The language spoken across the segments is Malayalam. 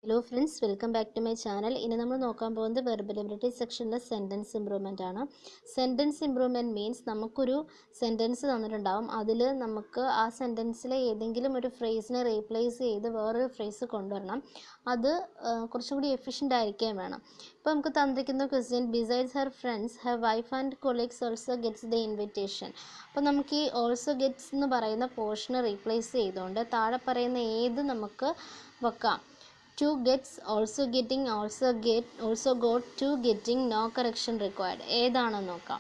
Hello friends, welcome back to my channel. ഇനി നമ്മൾ നോക്കാൻ പോകുന്നത് വെർബിലിറ്റി സെക്ഷനിലെ സെൻറ്റൻസ് ഇംപ്രൂവ്മെൻ്റ് ആണ്. സെൻറ്റൻസ് ഇംപ്രൂവ്മെൻറ്റ് മീൻസ് നമുക്കൊരു സെൻറ്റൻസ് തന്നിട്ടുണ്ടാവും. അതിൽ നമുക്ക് ആ സെൻറ്റൻസിലെ ഏതെങ്കിലും ഒരു ഫ്രേസിനെ റീപ്ലേസ് ചെയ്ത് വേറൊരു ഫ്രേസ് കൊണ്ടുവരണം. അത് കുറച്ചും കൂടി എഫിഷ്യൻ്റ് ആയിരിക്കുകയും വേണം. ഇപ്പോൾ നമുക്ക് തന്നിരിക്കുന്ന question, besides her friends her wife and colleagues also gets the invitation. അപ്പോൾ നമുക്ക് ഈ ഓൾസോ ഗെറ്റ്സ് എന്ന് പറയുന്ന പോർഷനെ റീപ്ലേസ് ചെയ്തുകൊണ്ട് താഴെ പറയുന്ന ഏത് നമുക്ക് വെക്കാം. Two gets, also getting, also got, two getting, no correction required. ഏതാണെന്ന് നോക്കാം.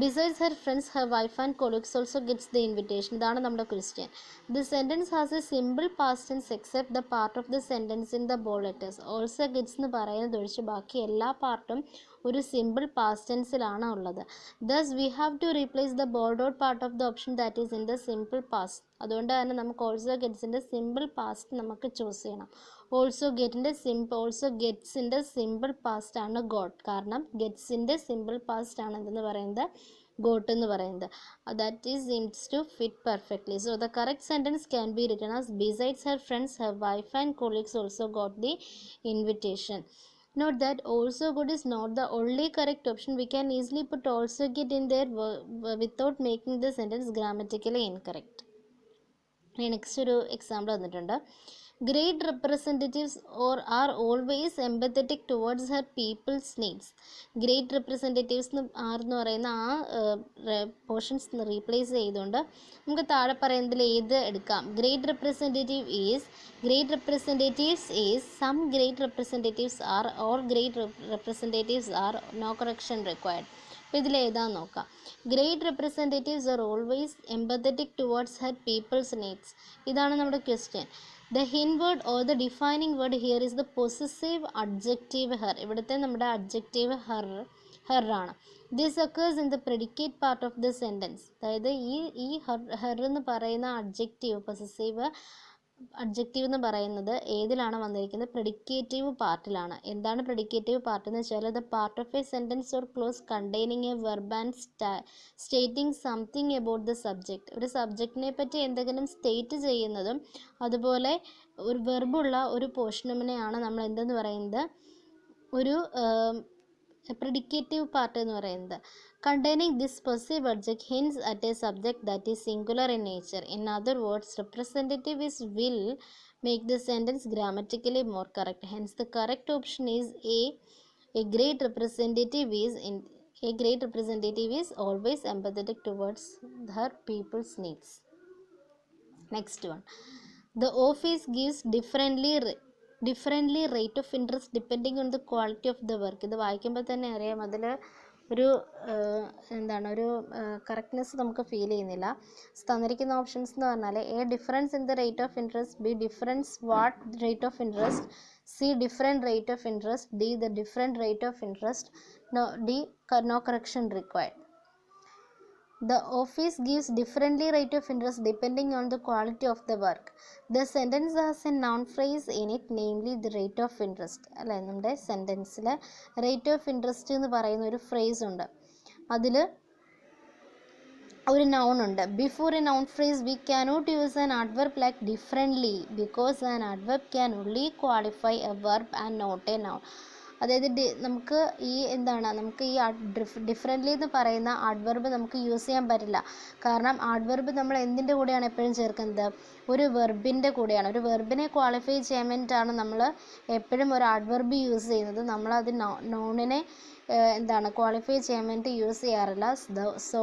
Besides her friends, her wife and colleagues also gets the invitation. ഇതാണ് നമ്മുടെ question. The sentence has a simple past tense except the part of the sentence in the bold letters. Also gets എന്ന് പറയുന്നത് ഒഴിച്ച് ബാക്കി എല്ലാ പാർട്ടും ഒരു സിമ്പിൾ പാസ്റ്റ് ടെൻസിലാണ് ഉള്ളത്. Thus we have to replace the bold out part of the option that is in the simple past. അതുകൊണ്ട് തന്നെ നമുക്ക് ഓൾസോ ഗെറ്റ്സിൻ്റെ സിമ്പിൾ പാസ്റ്റ് നമുക്ക് ചൂസ് ചെയ്യണം. ഓൾസോ ഗെറ്റ്സിൻ്റെ സിമ്പിൾ പാസ്റ്റ് ആണ് ഗോട്ട്. കാരണം ഗെറ്റ്സിൻ്റെ സിമ്പിൾ പാസ്റ്റ് ആണ് എന്തെന്ന് പറയുന്നത്, ഗോട്ട് എന്ന് പറയുന്നത്. That is seems to fit perfectly. So the correct sentence can be written as besides her friends her wife and colleagues also got the invitation. Note that also good is not the only correct option. We can easily put also get in there without making the sentence grammatically incorrect. Next ഒരു എക്സാമ്പിൾ തന്നിട്ടുണ്ട്. Great representatives are always empathetic towards her people's needs. Great representatives എന്ന് പറയുന്ന ആ പോർഷൻസ് റീപ്ലേസ് ചെയ്തുകൊണ്ട് നമുക്ക് താഴെ പറയുന്നതിൽ ഏത് എടുക്കാം. Great representatives is some great representatives are all great representatives are no correction required. അപ്പോൾ ഇതിൽ ഏതാന്ന് നോക്കാം. Great representatives are always empathetic towards her people's needs. ഇതാണ് നമ്മുടെ question. The head word or the defining word here is the possessive adjective her. ഇവിടുത്തെ നമ്മുടെ അഡ്ജക്റ്റീവ് ഹെർ ആണ്. This occurs in the predicate part of the sentence. അതായത് ഈ ഹെർ എന്ന് പറയുന്ന അഡ്ജക്റ്റീവ്, പൊസസീവ് അഡ്ജക്റ്റീവ് എന്ന് പറയുന്നത് ഏതിലാണ് വന്നിരിക്കുന്നത്? പ്രെഡിക്കേറ്റീവ് പാർട്ടിലാണ്. എന്താണ് പ്രെഡിക്കേറ്റീവ് പാർട്ട് എന്ന് വെച്ചാൽ the part of A sentence or close containing A verb and stating something about the subject. ഒരു സബ്ജക്റ്റിനെ പറ്റി എന്തെങ്കിലും സ്റ്റേറ്റ് ചെയ്യുന്നതും അതുപോലെ ഒരു വെർബുള്ള ഒരു പോർഷനുമിനെയാണ് നമ്മൾ എന്തെന്ന് പറയുന്നത്, ഒരു പ്രെഡിക്കേറ്റീവ് പാർട്ട് എന്ന് പറയുന്നത്. Containing this possessive adjective hints at a subject that is singular in nature. In other words, representative will make the sentence grammatically more correct. Hence, the correct option is A. A great representative is always empathetic towards her people's needs. Next one. The office gives differently rate of interest depending on the quality of the work. ഇത് വായിക്കുമ്പോൾ തന്നെ അറിയാം അതിൽ ഒരു ഒരു കറക്റ്റ്നെസ് നമുക്ക് ഫീൽ ചെയ്യുന്നില്ല. തന്നിരിക്കുന്ന ഓപ്ഷൻസ് എന്ന് പറഞ്ഞാൽ A difference in the rate of interest, B difference what rate of interest, C different rate of interest, D the different rate of interest, D no correction required. The office gives differently rate of interest depending on the quality of the work. The sentence has a noun phrase in it, namely the rate of interest. അല്ലേ, നമ്മുടെ സെൻറ്റൻസിൽ റേറ്റ് ഓഫ് ഇൻട്രസ്റ്റ് എന്ന് പറയുന്ന ഒരു ഫ്രേസ് ഉണ്ട്. അതിൽ ഒരു നൗൺ ഉണ്ട്. Before a noun phrase we cannot use an adverb like differently because an adverb can only qualify a verb and not a noun. അതായത് നമുക്ക് നമുക്ക് ഈ ഡിഫറെൻ്റ്ലി എന്ന് പറയുന്ന ആഡ്വർബ് നമുക്ക് യൂസ് ചെയ്യാൻ പറ്റില്ല. കാരണം ആഡ്വർബ് നമ്മൾ എന്തിൻ്റെ കൂടെയാണ് എപ്പോഴും ചേർക്കുന്നത്? ഒരു വെർബിൻ്റെ കൂടെയാണ്. ഒരു വെർബിനെ ക്വാളിഫൈ ചെയ്യാൻ വേണ്ടിയിട്ടാണ് നമ്മൾ എപ്പോഴും ഒരു ആഡ്വർബ് യൂസ് ചെയ്യുന്നത്. നമ്മളത് നോണിനെ ക്വാളിഫൈ ചെയ്യാൻ വേണ്ടി യൂസ് ചെയ്യാറില്ല. So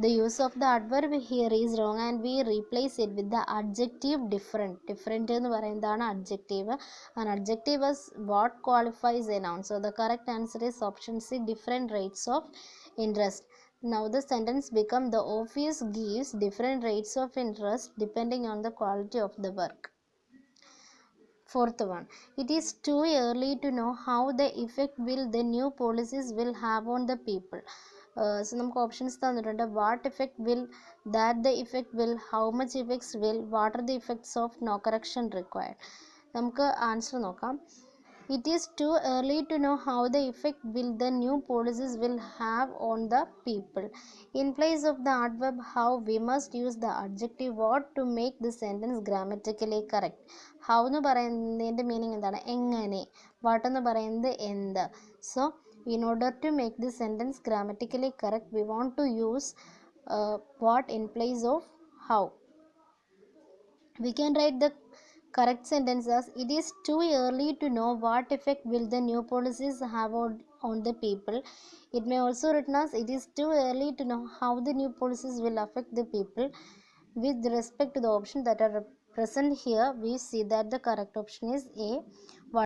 the use of the adverb here is wrong and we replace it with the adjective different എന്ന് പറയുന്നതാണ് adjective. And adjective is what qualifies A noun. So the correct answer is option C, different rates of interest. Now the sentence become the office gives different rates of interest depending on the quality of the work. Fourth one, it is too early to know how the effect will the new policies will have on the people. So നമുക്ക് ഓപ്ഷൻസ് തന്നിട്ടുണ്ട്. What effect will, that the effect will, how much effects will, what are the effects of no correction required. നമുക്ക് ആൻസർ നോക്കാം. It is too early to know how the effect will the new policies will have on the people. In place of the adverb how, we must use the adjective what to make the sentence grammatically correct. How എന്ന് പറയുന്നതിൻ്റെ മീനിങ് എന്താണ്? എങ്ങനെ. What എന്ന് പറയുന്നത് എന്ത്. So in order to make the sentence grammatically correct, we want to use what in place of how. We can write the correct sentence as, it is too early to know what effect will the new policies have on the people. It may also written as, it is too early to know how the new policies will affect the people. With respect to the option that are present here, we see that the correct option is A.